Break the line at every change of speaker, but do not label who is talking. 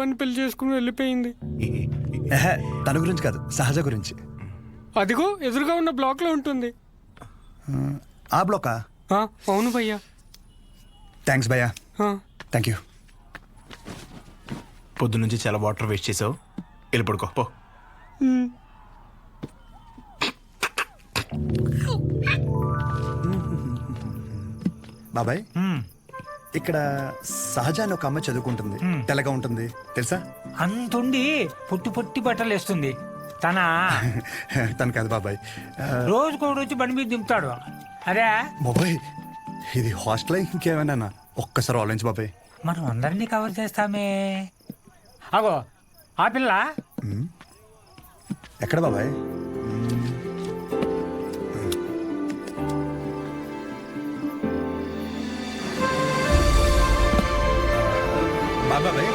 అని పెళ్లి చేసుకుని వెళ్ళిపోయింది.
ఎహె, తన గురించి కాదు, సహజ గురించి.
అదిగో ఎదురుగా ఉన్న బ్లాక్ లో ఉంటుంది.
ఆ బ్లాకా?
ఆ, అవును భయ్యా.
థ్యాంక్స్ భయ్యా.
ఆ,
థ్యాంక్ యూ.
పొద్దు నుంచి చాలా వాటర్ వేస్ట్ చేసావు, వెళ్ళి పడుకో పో.
ఉమ్.
బాబాయ్, ఇక్కడ సహజ అని ఒక అమ్మాయి చదువుకుంటుంది, తెల్లగా ఉంటుంది, తెలుసా?
అంతుండి పొట్టి పొట్టి బట్టలు వేస్తుంది. తన
తను కాదు బాబాయ్.
రోజుకో రోజు బండి మీద దింపుతాడు. అరే
బాబాయ్, ఇది హాస్టల్ ఇంకేమైనా ఒక్కసారి ఆలోచించు బాబాయ్.
మనం అందరినీ కవర్ చేస్తామే. అగో ఆ పిల్ల
ఎక్కడ బాబాయ్? బాబాయ్